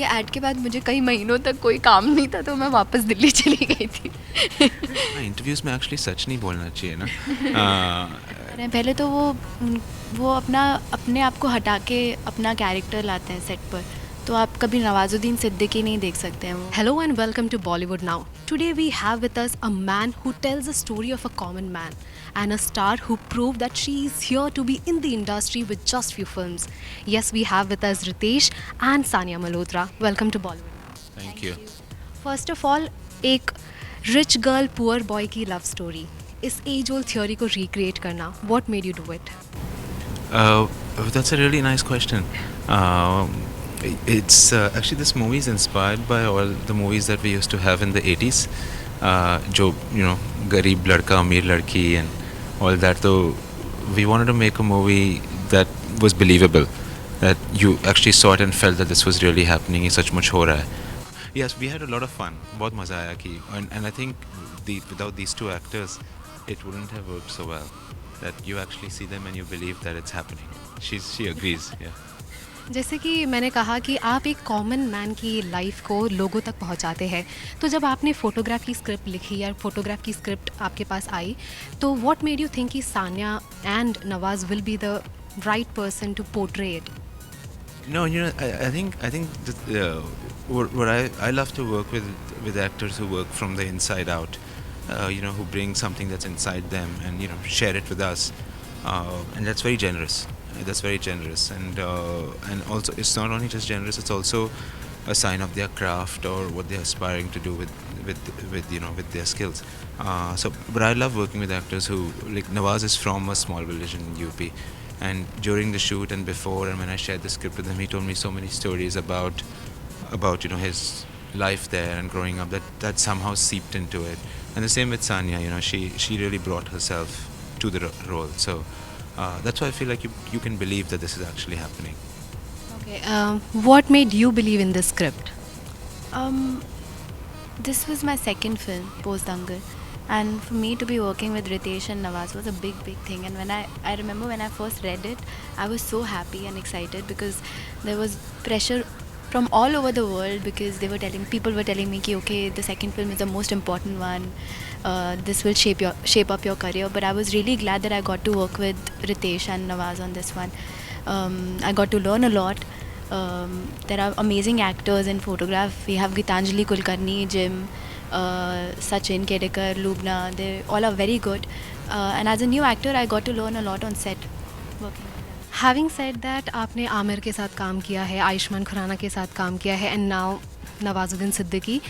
ये ऐड के बाद मुझे कई महीनों तक कोई काम नहीं था, तो मैं वापस दिल्ली चली गई थी। इंटरव्यूज़ में एक्चुअली सच नहीं बोलना चाहिए ना। अरे पहले तो वो अपने आप को हटा के अपना कैरेक्टर लाते हैं सेट पर, तो आप कभी नवाजुद्दीन सिद्दीकी नहीं देख सकते हैं वो। Hello and welcome to Bollywood Now. Today we have with us a man who tells the story of a common man and a star who proved that she is here to be in the industry with just few films. Yes, we have with us Ritesh and Sania Malhotra. Welcome to Bollywood. Thank you. First of all, एक rich girl poor boy की love story. इस age old theory को recreate करना. What made you do it? That's a really nice question. It's actually this movie is inspired by all the movies that we used to have in the 80s. जो गरीब लड़का अमीर लड़की and all that. So we wanted to make a movie that was believable, that you actually saw it and felt that this was really happening. ये सचमुच हो रहा है. Yes, we had a lot of fun. बहुत मज़ा आया कि and I think without these two actors, it wouldn't have worked so well. That you actually see them and you believe that it's happening. She agrees. Yeah. जैसे कि मैंने कहा कि आप एक कॉमन मैन की लाइफ को लोगों तक पहुंचाते हैं, तो जब आपने फ़ोटोग्राफ की स्क्रिप्ट लिखी या फ़ोटोग्राफ की स्क्रिप्ट आपके पास आई, तो व्हाट मेड यू थिंक कि Sania and Nawaz will be the right person to portray it? No, I think that, what I love to work with actors who work from the inside out, who bring something that's inside them and share it with us, and that's very generous. That's very generous, and also it's not only just generous; it's also a sign of their craft or what they're aspiring to do with their skills. But I love working with actors who, like Nawaz is from a small village in UP. And during the shoot and before, and when I shared the script with him, he told me so many stories about his life there and growing up that somehow seeped into it. And the same with Sanya, she really brought herself to the role. So that's why I feel like you can believe that this is actually happening. Okay, what made you believe in this script? This was my second film post Dangal, and for me to be working with Ritesh and Nawaz was a big thing. And when I remember when I first read it, I was so happy and excited because there was pressure from all over the world, because people were telling me कि okay, the second film is the most important one, this will shape up your career. But I was really glad that I got to work with Ritesh and Nawaz on this one. I got to learn a lot. There are amazing actors in photograph. We have Gitanjali Kulkarni, Jim, Sachin Kedekar, Lubna. They all are very good. And as a new actor, I got to learn a lot on set working. Having said that, आपने आमिर के साथ काम किया है, आयुष्मान खुराना के साथ काम किया है, एंड नाउ नवाजुद्दीन सिद्दीकी.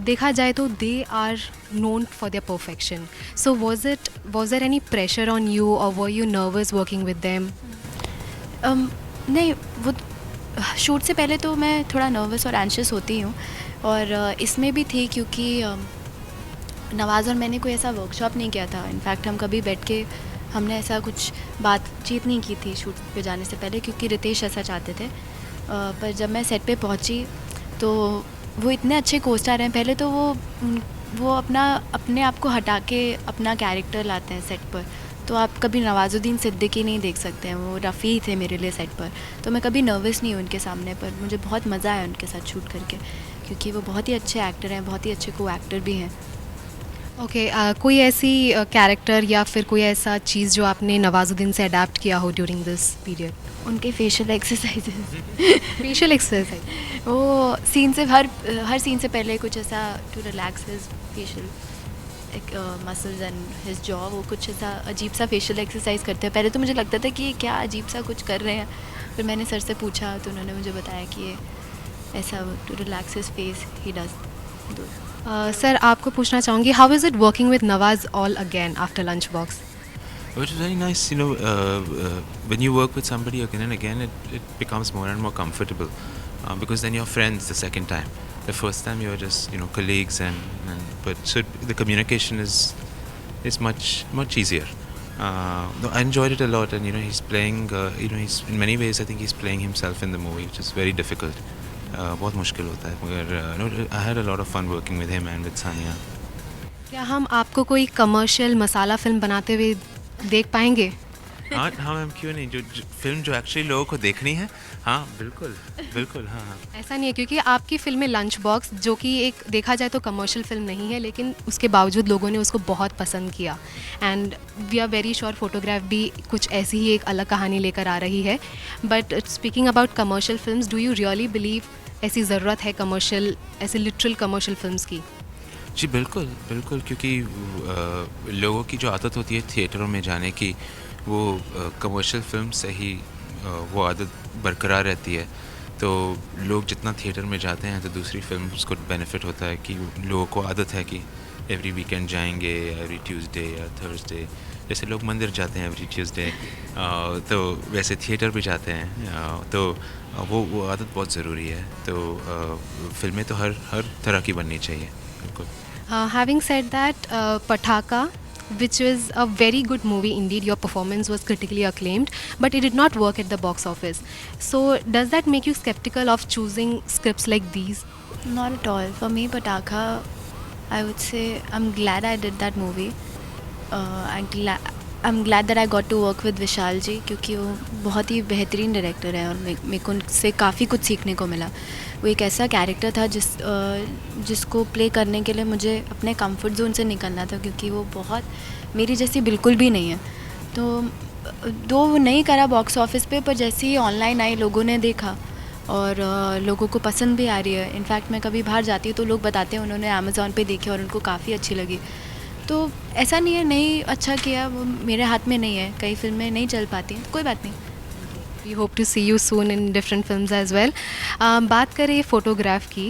देखा जाए तो they are known for their perfection. So was there any pressure on you or were you nervous working with them? नहीं, वो शूट से पहले तो मैं थोड़ा नर्वस और एंशियस होती हूँ, और इसमें भी थी क्योंकि नवाज़ और मैंने कोई ऐसा वर्कशॉप नहीं किया था. इनफैक्ट हम कभी बैठ के हमने ऐसा कुछ बातचीत नहीं की थी शूट पे जाने से पहले, क्योंकि रितेश ऐसा चाहते थे. पर जब मैं सेट पे पहुंची तो वो इतने अच्छे कोस्टार हैं. पहले तो वो अपने आप को हटा के अपना कैरेक्टर लाते हैं सेट पर, तो आप कभी नवाजुद्दीन सिद्दीकी नहीं देख सकते हैं. वो रफ़ी थे मेरे लिए सेट पर, तो मैं कभी नर्वस नहीं हूँ उनके सामने. पर मुझे बहुत मज़ा आया उनके साथ शूट करके, क्योंकि वो बहुत ही अच्छे एक्टर हैं, बहुत ही अच्छे को एक्टर भी हैं. ओके, कोई ऐसी कैरेक्टर या फिर कोई ऐसा चीज़ जो आपने नवाजुद्दीन से अडेप्ट किया हो ड्यूरिंग दिस पीरियड? उनके फेशियल एक्सरसाइजेस. Facial exercise? वो सीन से हर सीन से पहले कुछ ऐसा to relax his facial muscles and his jaw, वो कुछ ऐसा अजीब सा फेशियल एक्सरसाइज करते हैं. पहले तो मुझे लगता था कि क्या अजीब सा कुछ कर रहे हैं, फिर मैंने सर से पूछा तो उन्होंने मुझे बताया कि ये ऐसा to relax his face he does. Sir, आपको पूछना चाहूँगी, how is it working with Nawaz all again after lunch box? It was very nice, when you work with somebody again and again, it becomes more and more comfortable, because then you're friends the second time. The first time you're just colleagues, but so the communication is much easier. No, I enjoyed it a lot, and he's playing. He's in many ways, I think he's playing himself in the movie, which is very difficult. बहुत मुश्किल होता है, मगर I had a lot of fun working with him and with Sanya. क्या हम आपको कोई commercial मसाला film बनाते हुए देख पाएंगे? हाँ हाँ मैम, क्यों नहीं, जो फिल्म जो एक्चुअली लोगों को देखनी है, हाँ बिल्कुल बिल्कुल, हाँ हाँ। ऐसा नहीं है, क्योंकि आपकी फ़िल्म में लंच बॉक्स, जो कि एक देखा जाए तो कमर्शियल फ़िल्म नहीं है, लेकिन उसके बावजूद लोगों ने उसको बहुत पसंद किया। And we are very sure photograph भी कुछ ऐसी ही एक अलग कहानी लेकर आ रही है। But speaking about commercial films, do you really believe ऐसी ज़रूरत है कमर्शियल, ऐसे लिटरल कमर्शियल फिल्म्स की? जी बिल्कुल बिल्कुल, क्योंकि लोगों की जो आदत होती है थिएटरों में जाने की, वो कमर्शियल फिल्म से ही वो आदत बरकरार रहती है। तो लोग जितना थिएटर में जाते हैं तो दूसरी फिल्म उसको बेनिफिट होता है कि लोगों को आदत है कि एवरी वीकेंड जाएंगे, एवरी ट्यूसडे या थर्सडे, जैसे लोग मंदिर जाते हैं एवरी ट्यूसडे, तो वैसे थिएटर भी जाते हैं। तो वो आदत बहुत ज़रूरी है। तो फिल्में तो हर तरह की बननी चाहिए, बिल्कुल। Having said that, Pataka, which was a very good movie indeed, your performance was critically acclaimed, but it did not work at the box office. So, does that make you skeptical of choosing scripts like these? Not at all. For me, Pataka, I would say I'm glad I did that movie. I'm glad that I got to work with विशाल जी, क्योंकि वो बहुत ही बेहतरीन director है और मेरे को उनसे काफ़ी कुछ सीखने को मिला। वो एक ऐसा कैरेक्टर था जिसको प्ले करने के लिए मुझे अपने कंफर्ट जोन से निकलना था, क्योंकि वो बहुत मेरी जैसी बिल्कुल भी नहीं है। तो दो वो नहीं करा बॉक्स ऑफिस पे, पर जैसे ही ऑनलाइन आई लोगों ने देखा और लोगों को पसंद भी आ रही है। इनफैक्ट मैं कभी बाहर जाती हूँ तो लोग बताते हैं उन्होंने अमेज़ॉन पे देखी और उनको काफ़ी अच्छी लगी। तो ऐसा नहीं है नहीं अच्छा किया, वो मेरे हाथ में नहीं है, कई फिल्में नहीं चल पाती, तो कोई बात नहीं। We hope to see you soon in different films as well. बात करें फ़ोटोग्राफ की,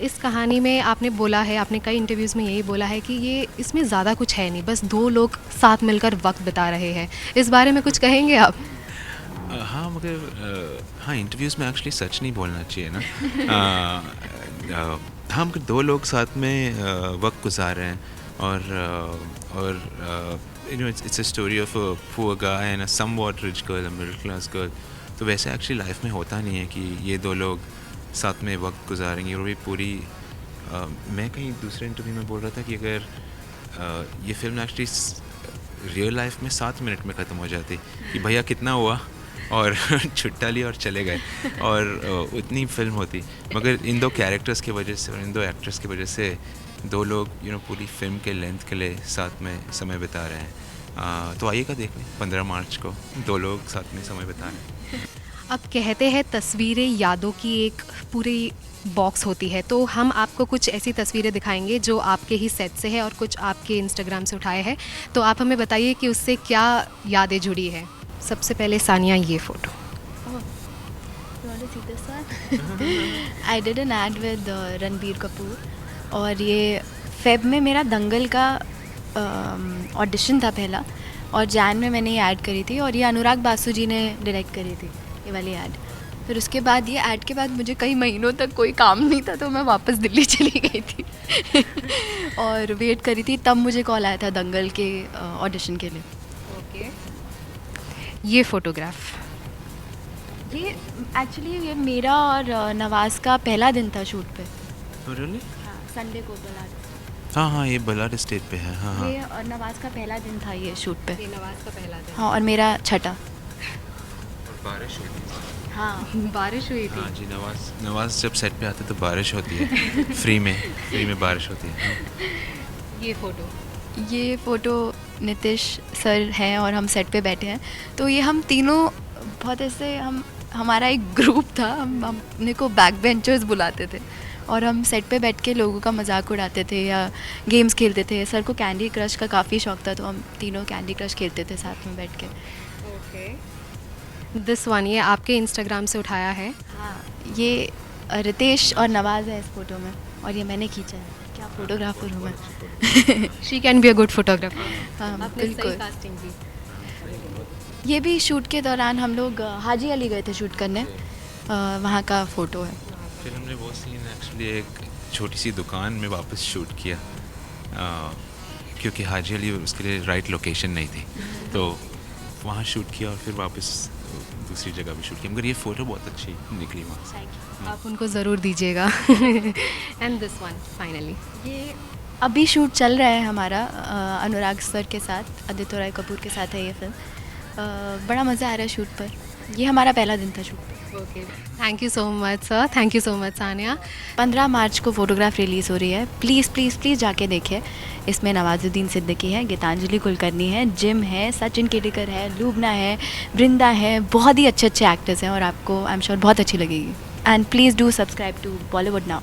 इस कहानी में आपने बोला है, आपने कई इंटरव्यूज़ में यही बोला है कि ये इसमें ज़्यादा कुछ है नहीं, बस दो लोग साथ मिलकर वक्त बिता रहे हैं। इस बारे में कुछ कहेंगे आप? हाँ मगर हाँ, इंटरव्यूज़ में एक्चुअली सच नहीं बोलना चाहिए ना। हाँ मगर दो लोग साथ में वक्त गुजार रहे हैं और you know it's a story of a poor guy and a somewhat rich girl, a middle class girl. तो वैसे एक्चुअली लाइफ में होता नहीं है कि ये दो लोग साथ में वक्त गुजारेंगे। और भी पूरी मैं कहीं दूसरे इंटरव्यू में बोल रहा था कि अगर ये फिल्म एक्चुअली रियल लाइफ में 7 मिनट में ख़त्म हो जाती कि भैया कितना हुआ और छुट्टा लिया और चले गए, और उतनी फिल्म होती। मगर इन दो कैरेक्टर्स की वजह से और इन दो एक्टर्स की वजह से दो लोग पूरी फिल्म के लेंथ के लिए साथ में समय बिता रहे हैं। तो आइएगा देखने 15 मार्च को दो लोग साथ में समय बिता रहे हैं। अब कहते हैं तस्वीरें यादों की एक पूरी बॉक्स होती है, तो हम आपको कुछ ऐसी तस्वीरें दिखाएंगे जो आपके ही सेट से है और कुछ आपके इंस्टाग्राम से उठाए हैं। तो आप हमें बताइए कि उससे क्या यादें जुड़ी है। सबसे पहले सानिया, ये photo. I did an ad with Ranbir Kapoor, और ये फेब में मेरा दंगल का ऑडिशन था पहला, और जैन में मैंने ये ऐड करी थी, और ये अनुराग बासु जी ने डायरेक्ट करी थी ये वाली ऐड। फिर उसके बाद ये ऐड के बाद मुझे कई महीनों तक कोई काम नहीं था, तो मैं वापस दिल्ली चली गई थी और वेट करी थी, तब मुझे कॉल आया था दंगल के ऑडिशन के लिए। ओके, ये फ़ोटोग्राफ। ये एक्चुअली ये मेरा और नवाज़ का पहला दिन था शूट पे। Really? हाँ, संडे को बलाड। हाँ हाँ, ये बलाड स्टेट पे है। हाँ हाँ। ये और नवाज़ का पहला दिन था ये शूट पे। ये नवाज़ का पहला दिन। हाँ, और मेरा छठा। और बारिश हुई थी। हाँ, बारिश हुई थी। हाँ जी, नवाज जब सेट पे आते तो बारिश होती है। फ्री में बारिश होती है। हाँ। ये फ़ोटो नितिश सर हैं और हम सेट पे बैठे हैं, तो ये हम तीनों बहुत ऐसे हमारा एक ग्रुप था, हम अपने को बैक बेंचर्स बुलाते थे और हम सेट पे बैठ के लोगों का मजाक उड़ाते थे या गेम्स खेलते थे। सर को कैंडी क्रश का काफ़ी शौक था, तो हम तीनों कैंडी क्रश खेलते थे साथ में बैठ के। ओके, दिस वन, ये आपके इंस्टाग्राम से उठाया है। हाँ, ये रितेश और नवाज़ है इस फ़ोटो में, और ये मैंने खींचा है। क्या फ़ोटोग्राफर हूँ मैं। She can be a good photographer. हाँ बिल्कुल। ये भी शूट के दौरान हम लोग हाजी अली गए थे शूट करने, वहाँ का फ़ोटो है। फिर हमने वो सीन एक्चुअली एक छोटी सी दुकान में वापस शूट किया, क्योंकि हाजी अली उसके लिए राइट लोकेशन नहीं थी, तो वहाँ शूट किया और फिर वापस दूसरी जगह भी शूट किया। मगर ये फ़ोटो बहुत अच्छी निकली वहाँ से। आप उनको ज़रूर दीजिएगा। एंड दिस वन फाइनली, ये अभी शूट चल रहा है हमारा अनुराग सर के साथ, आदित्य रॉय कपूर के साथ है ये फिल्म, बड़ा मज़ा आ रहा है शूट पर। ये हमारा पहला दिन था शूट पर। Okay, thank you so much sir, thank you so much Sania. 15 मार्च को फ़ोटोग्राफ रिलीज़ हो रही है, प्लीज़ प्लीज़ प्लीज़ जाके देखिए। इसमें नवाजुद्दीन सिद्दीकी है, गीतांजलि कुलकर्णी है, जिम है, सचिन केडिकर है, लूबना है, वृंदा है, बहुत ही अच्छे अच्छे एक्टर्स हैं और आपको आई एम श्योर बहुत अच्छी लगेगी। And please do subscribe to Bollywood now.